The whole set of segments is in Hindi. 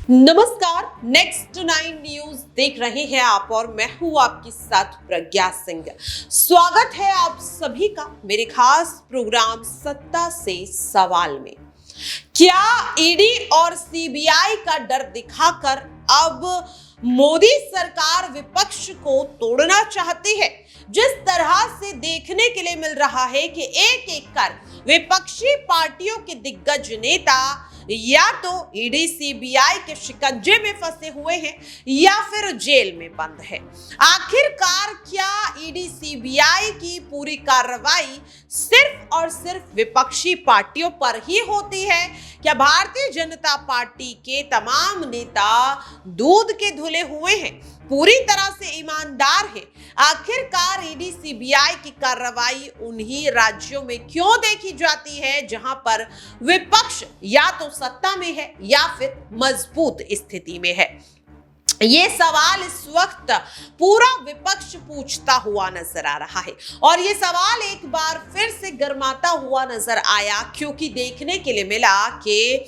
नमस्कार, नेक्स्ट 9 न्यूज देख रहे हैं आप और मैं हूं आपके साथ प्रज्ञा सिंह। स्वागत है आप सभी का मेरे खास प्रोग्राम सत्ता से सवाल में। क्या ईडी और सीबीआई का डर दिखाकर अब मोदी सरकार विपक्ष को तोड़ना चाहती है? जिस तरह से देखने के लिए मिल रहा है कि एक एक कर विपक्षी पार्टियों के दिग्गज नेता या तो ईडी सीबीआई के शिकंजे में फंसे हुए हैं या फिर जेल में बंद है। आखिरकार क्या ईडी सीबीआई की पूरी कार्रवाई सिर्फ और सिर्फ विपक्षी पार्टियों पर ही होती है? क्या भारतीय जनता पार्टी के तमाम नेता दूध के धुले हुए हैं, पूरी तरह से ईमानदार है? आखिरकार ईडी सीबीआई की कार्रवाई उन्हीं राज्यों में क्यों देखी जाती है जहां पर विपक्ष या तो सत्ता में है या फिर मजबूत स्थिति में है? ये सवाल इस वक्त पूरा विपक्ष पूछता हुआ नजर आ रहा है और ये सवाल एक बार फिर से गर्माता हुआ नजर आया क्योंकि देखने के लिए मिला कि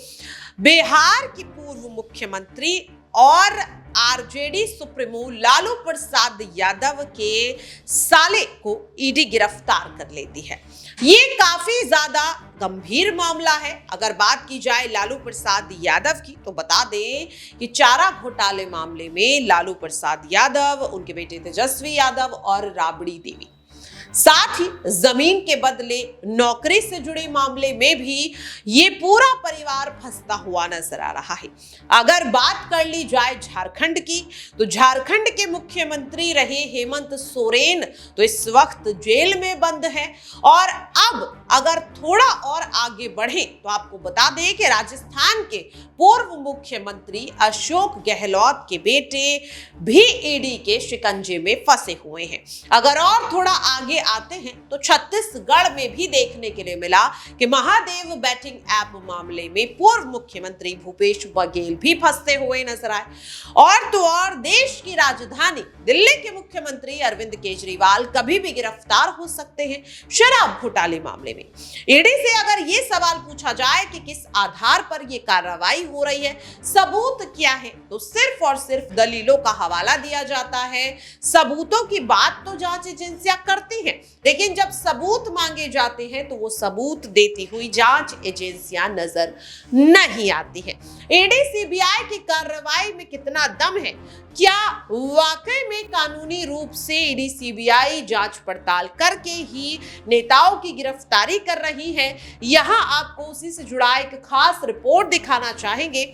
बिहार की पूर्व मुख्यमंत्री और आरजेडी सुप्रीमो लालू प्रसाद यादव के साले को ईडी गिरफ्तार कर लेती है। ये काफी ज्यादा गंभीर मामला है। अगर बात की जाए लालू प्रसाद यादव की तो बता दें कि चारा घोटाले मामले में लालू प्रसाद यादव, उनके बेटे तेजस्वी यादव और राबड़ी देवी, साथ ही जमीन के बदले नौकरी से जुड़े मामले में भी ये पूरा परिवार फंसता हुआ नजर आ रहा है। अगर बात कर ली जाए झारखंड की तो झारखंड के मुख्यमंत्री रहे हेमंत सोरेन तो इस वक्त जेल में बंद है। और अब अगर थोड़ा और आगे बढ़े तो आपको बता दें कि राजस्थान के पूर्व मुख्यमंत्री अशोक गहलोत के बेटे भी ईडी के शिकंजे में फंसे हुए हैं। अगर और थोड़ा आगे आते हैं तो छत्तीसगढ़ में भी देखने के लिए मिला कि महादेव बैटिंग ऐप मामले में पूर्व मुख्यमंत्री भूपेश बघेल भी फंसते हुए नजर आए। और तो और देश की राजधानी दिल्ली के मुख्यमंत्री अरविंद केजरीवाल कभी भी गिरफ्तार हो सकते हैं शराब घोटाले मामले में। ईडी से अगर ये सवाल पूछा जाए कि किस आधार पर ये कार्रवाई हो रही है, सबूत क्या है, तो सिर्फ और सिर्फ दलीलों का हवाला दिया जाता है। सबूतों की बात तो जांच एजेंसियां करती हैं, लेकिन जब सबूत मांगे जाते हैं तो वो सबूत देती हुई जांच एजेंसियां नजर नहीं आती है। ईडी सीबीआई की कार्रवाई में कितना दम है? क्या वाकई में कानूनी रूप से ईडी सीबीआई जांच पड़ताल करके ही नेताओं की गिरफ्तारी कर रही है? यहां आपको उसी से जुड़ा एक खास रिपोर्ट दिखाना चाहेंगे,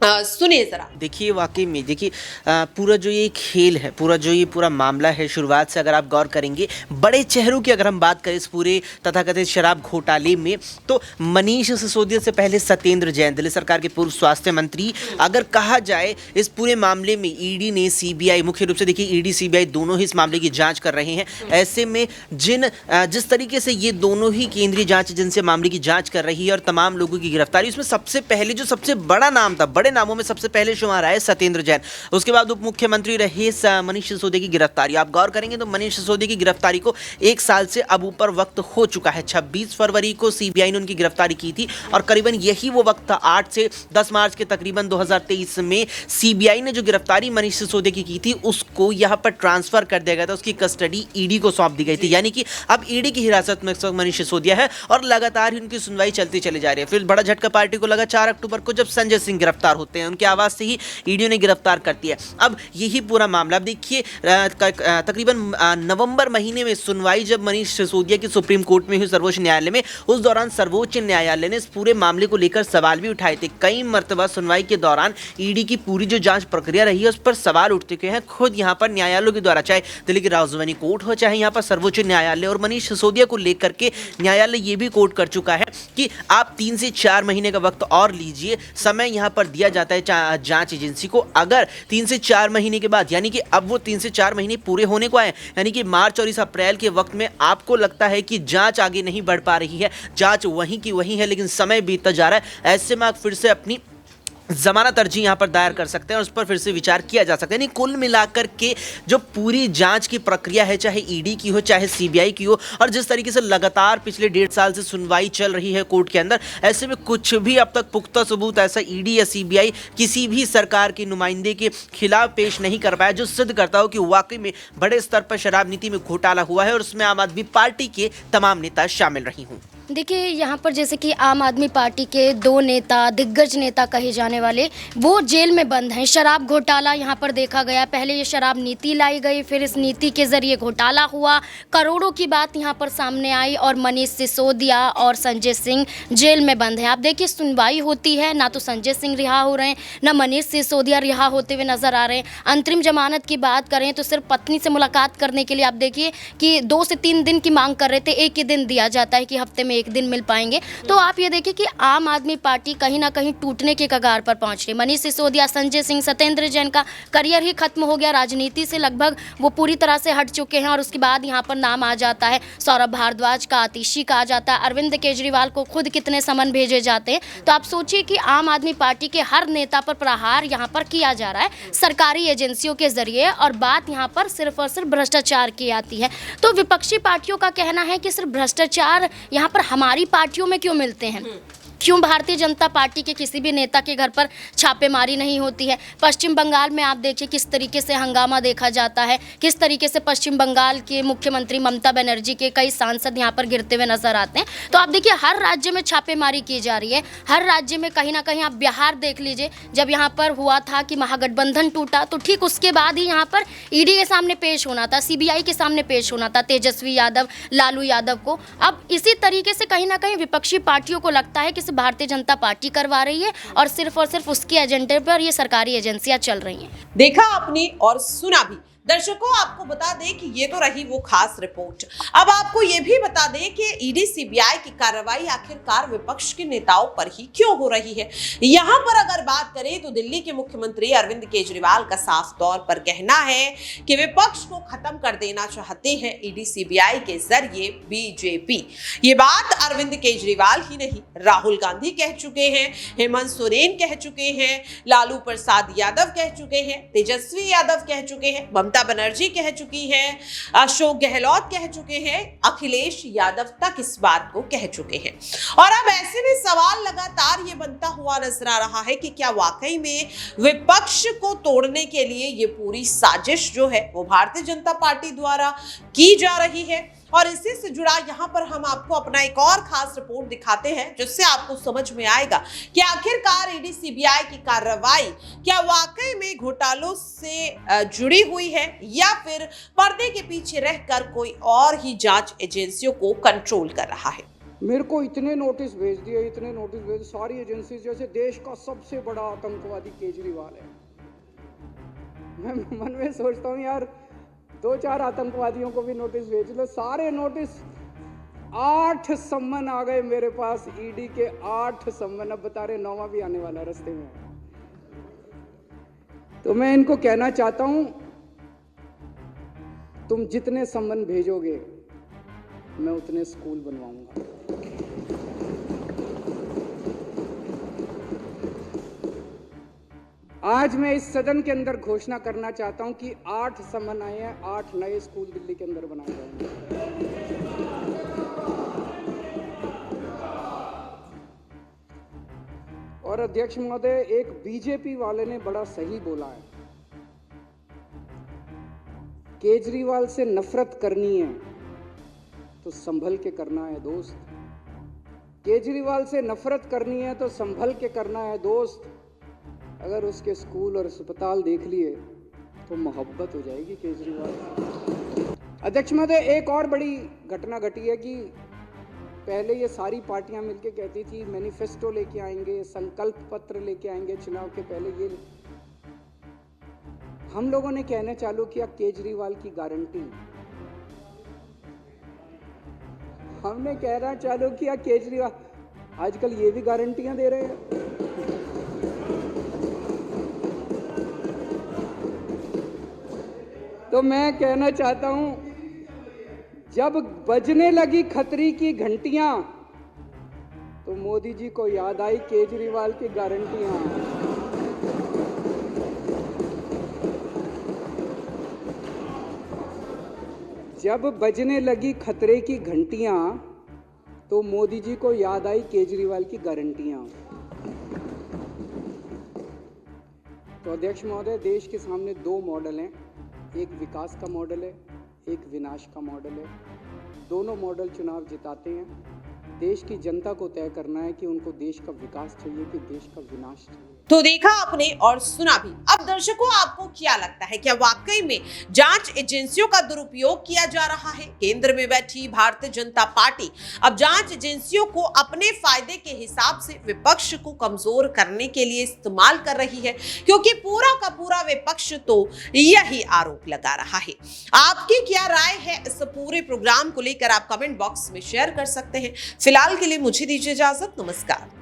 सुनिए जरा। देखिए वाकई में देखिए पूरा जो ये खेल है, पूरा मामला है, शुरुआत से अगर आप गौर करेंगे बड़े चेहरों की अगर हम बात करें इस पूरे तथाकथित शराब घोटाले में तो मनीष सिसोदिया से पहले सत्येंद्र जैन, दिल्ली सरकार के पूर्व स्वास्थ्य मंत्री। अगर कहा जाए इस पूरे मामले में ईडी ने सीबीआई, मुख्य रूप से देखिए ईडी सीबीआई दोनों ही इस मामले की जाँच कर रहे हैं। ऐसे में जिस तरीके से ये दोनों ही केंद्रीय जाँच एजेंसी मामले की जाँच कर रही है और तमाम लोगों की गिरफ्तारी, उसमें सबसे पहले जो सबसे बड़ा नाम था, बड़े नामों में सबसे पहले शुमार आए सत्येंद्र जैन। उसके बाद उप मुख्यमंत्री रहे मनीष सिसोदिया की गिरफ्तारी। आप गौर करेंगे तो मनीष सिसोदिया की गिरफ्तारी को 1 साल से अब ऊपर वक्त हो चुका है। 26 फरवरी को सीबीआई ने उनकी गिरफ्तारी की थी और करीबन यही वो वक्त था। 8 से 10 मार्च के तकरीबन 2023 में सीबीआई ने जो गिरफ्तारी मनीष सिसोदिया की थी उसको यहां पर ट्रांसफर कर दिया गया था, उसकी कस्टडी ईडी को सौंप दी गई थी। यानी कि अब ईडी की हिरासत में मनीष सिसोदिया है और लगातार ही उनकी सुनवाई चलती चली जा रही है। फिर बड़ा झटका पार्टी को लगा 4 अक्टूबर को जब संजय सिंह गिरफ्तार होते हैं, उनकी आवाज से ही ईडी ने गिरफ्तार करती है। अब यही पूरा मामला देखिए तकरीबन नवंबर महीने में सुनवाई जब मनीष सिसोदिया की सुप्रीम कोर्ट में हुई, सर्वोच्च न्यायालय में, उस दौरान सर्वोच्च न्यायालय ने इस पूरे मामले को लेकर सवाल भी उठाए थे। कई मर्तबा सुनवाई के दौरान ईडी की पूरी जो जांच प्रक्रिया रही है उस पर सवाल उठ चुके हैं खुद यहाँ पर न्यायालयों के द्वारा, चाहे दिल्ली की राजधानी कोर्ट हो चाहे यहाँ पर सर्वोच्च न्यायालय। और मनीष सिसोदिया को लेकर के न्यायालय ये भी कोर्ट कर चुका है कि आप 3 से 4 महीने का वक्त और लीजिए, समय यहाँ पर दिया जाता है जांच एजेंसी को। अगर 3 से 4 महीने के बाद, यानी कि अब वो 3 से 4 महीने पूरे होने को आए, यानी कि मार्च और इस अप्रैल के वक्त में आपको लगता है कि जांच आगे नहीं बढ़ पा रही है, जांच वहीं की वहीं है लेकिन समय बीतता जा रहा है, ऐसे में आप फिर से अपनी जमानत अर्जी यहाँ पर दायर कर सकते हैं और उस पर फिर से विचार किया जा सकता है। यानी कुल मिलाकर के जो पूरी जांच की प्रक्रिया है, चाहे ईडी की हो चाहे सीबीआई की हो, और जिस तरीके से लगातार पिछले 1.5 साल से सुनवाई चल रही है कोर्ट के अंदर, ऐसे में कुछ भी अब तक पुख्ता सबूत ऐसा ईडी या सीबीआई किसी भी सरकार के नुमाइंदे के खिलाफ पेश नहीं कर पाया जो सिद्ध करता हो कि वाकई में बड़े स्तर पर शराब नीति में घोटाला हुआ है और उसमें आम आदमी पार्टी के तमाम नेता शामिल रही हूँ। देखिए, यहाँ पर जैसे कि आम आदमी पार्टी के 2 नेता, दिग्गज नेता कहे जाने वाले, वो जेल में बंद हैं। शराब घोटाला यहाँ पर देखा गया। पहले ये शराब नीति लाई गई, फिर इस नीति के ज़रिए घोटाला हुआ, करोड़ों की बात यहाँ पर सामने आई और मनीष सिसोदिया और संजय सिंह जेल में बंद हैं। आप देखिए, सुनवाई होती है, ना तो संजय सिंह रिहा हो रहे हैं, ना मनीष सिसोदिया रिहा होते हुए नज़र आ रहे हैं। अंतरिम जमानत की बात करें तो सिर्फ पत्नी से मुलाकात करने के लिए आप देखिए कि 2 से 3 दिन की मांग कर रहे थे, एक ही दिन दिया जाता है कि हफ्ते में 1 दिन मिल पाएंगे। तो आप ये देखिए कि आम आदमी पार्टी कहीं ना कहीं टूटने के कगार पर पहुंच रही। मनीष सिसोदिया, संजय सिंह, सत्येंद्र जैन का करियर ही खत्म हो गया, राजनीति से लगभग वो पूरी तरह से हट चुके हैं। और उसके बाद यहाँ पर नाम आ जाता है सौरभ भारद्वाज का, आतिशी का आ जाता है, अरविंद केजरीवाल को खुद कितने समन भेजे जाते हैं। तो आप सोचिए कि आम आदमी पार्टी के हर नेता पर प्रहार यहाँ पर किया जा रहा है सरकारी एजेंसियों के जरिए, और बात यहाँ पर सिर्फ और सिर्फ भ्रष्टाचार की आती है। तो विपक्षी पार्टियों का कहना है कि सिर्फ भ्रष्टाचार यहाँ पर हमारी पार्टियों में क्यों मिलते हैं, क्यों भारतीय जनता पार्टी के किसी भी नेता के घर पर छापेमारी नहीं होती है। पश्चिम बंगाल में आप देखिए किस तरीके से हंगामा देखा जाता है, किस तरीके से पश्चिम बंगाल के मुख्यमंत्री ममता बनर्जी के कई सांसद यहाँ पर गिरते हुए नजर आते हैं। तो आप देखिए हर राज्य में छापेमारी की जा रही है, हर राज्य में कहीं ना कहीं। आप बिहार देख लीजिए, जब यहाँ पर हुआ था कि महागठबंधन टूटा, तो ठीक उसके बाद ही यहाँ पर ईडी के सामने पेश होना था, सीबीआई के सामने पेश होना था तेजस्वी यादव, लालू यादव को। अब इसी तरीके से कहीं ना कहीं विपक्षी पार्टियों को लगता है कि भारतीय जनता पार्टी करवा रही है और सिर्फ उसके एजेंडे पर ये सरकारी एजेंसियां चल रही हैं। देखा आपने और सुना भी। दर्शकों, आपको बता दें कि ये तो रही वो खास रिपोर्ट। अब आपको ये भी बता दें कि ईडी सीबीआई की कार्रवाई आखिरकार विपक्ष के नेताओं पर ही क्यों हो रही है। यहाँ पर अगर बात करें तो दिल्ली के मुख्यमंत्री अरविंद केजरीवाल का साफ तौर पर कहना है कि विपक्ष को खत्म कर देना चाहते हैं ईडी सीबीआई के जरिए बीजेपी। ये बात अरविंद केजरीवाल ही नहीं, राहुल गांधी कह चुके हैं, हेमंत सोरेन कह चुके हैं, लालू प्रसाद यादव कह चुके हैं, तेजस्वी यादव कह चुके हैं, ममता बनर्जी कह चुकी हैं, अशोक गहलोत कह चुके हैं, अखिलेश यादव तक इस बात को कह चुके हैं। और अब ऐसे में सवाल लगातार ये बनता हुआ नजर आ रहा है कि क्या वाकई में विपक्ष को तोड़ने के लिए ये पूरी साजिश जो है वो भारतीय जनता पार्टी द्वारा की जा रही है। और इसी से जुड़ा यहाँ पर हम आपको अपना एक और खास रिपोर्ट दिखाते हैं जिससे आपको समझ में आएगा कि आखिरकार ईडी सीबीआई की कार्रवाई क्या वाकई में घोटालों से जुड़ी हुई है या फिर पर्दे के पीछे रहकर कोई और ही जांच एजेंसियों को कंट्रोल कर रहा है। मेरे को इतने नोटिस भेज दिए, इतने नोटिस भेज, सारी एजेंसी, जैसे देश का सबसे बड़ा आतंकवादी केजरीवाल है। मैं मन में सोचता हूँ यार 2-4 आतंकवादियों को भी नोटिस भेज लो, सारे नोटिस 8 सम्मन आ गए मेरे पास, ईडी के 8 सम्मन। अब बता रहे 9वां भी आने वाला रास्ते में। तो मैं इनको कहना चाहता हूं, तुम जितने सम्मन भेजोगे मैं उतने स्कूल बनवाऊंगा। आज मैं इस सदन के अंदर घोषणा करना चाहता हूं कि 8 सम्मन आए हैं, 8 नए स्कूल दिल्ली के अंदर बनाए जाएंगे। और अध्यक्ष महोदय, एक बीजेपी वाले ने बड़ा सही बोला है, केजरीवाल से नफरत करनी है तो संभल के करना है दोस्त। केजरीवाल से नफरत करनी है तो संभल के करना है दोस्त। अगर उसके स्कूल और अस्पताल देख लिए तो मोहब्बत हो जाएगी केजरीवाल। अध्यक्ष महोदय, एक और बड़ी घटना घटी है कि पहले ये सारी पार्टियां मिलकर कहती थी मैनिफेस्टो लेके आएंगे, संकल्प पत्र लेके आएंगे चुनाव के पहले। ये हम लोगों ने कहना चालू किया केजरीवाल की गारंटी। हमने कहना चालू किया केजरीवाल, आजकल ये भी गारंटियां दे रहे हैं। तो मैं कहना चाहता हूं, जब बजने लगी खतरी की घंटियां तो मोदी जी को याद आई केजरीवाल की गारंटियां। जब बजने लगी खतरे की घंटियां तो मोदी जी को याद आई केजरीवाल की गारंटियां। तो अध्यक्ष महोदय, देश के सामने दो मॉडल हैं, एक विकास का मॉडल है, एक विनाश का मॉडल है। दोनों मॉडल चुनाव जिताते हैं। देश की जनता को तय करना है कि उनको देश का विकास चाहिए कि देश का विनाश चाहिए। तो देखा आपने और सुना भी। अब दर्शकों, आपको क्या लगता है, क्या वाकई में जांच एजेंसियों का दुरुपयोग किया जा रहा है? केंद्र में बैठी भारतीय जनता पार्टी अब जांच एजेंसियों को अपने फायदे के हिसाब से विपक्ष को कमजोर करने के लिए इस्तेमाल कर रही है, क्योंकि पूरा का पूरा विपक्ष तो यही आरोप लगा रहा है। आपकी क्या राय है इस पूरे प्रोग्राम को लेकर? आप कमेंट बॉक्स में शेयर कर सकते हैं। फिलहाल के लिए मुझे दीजिए इजाजत। नमस्कार।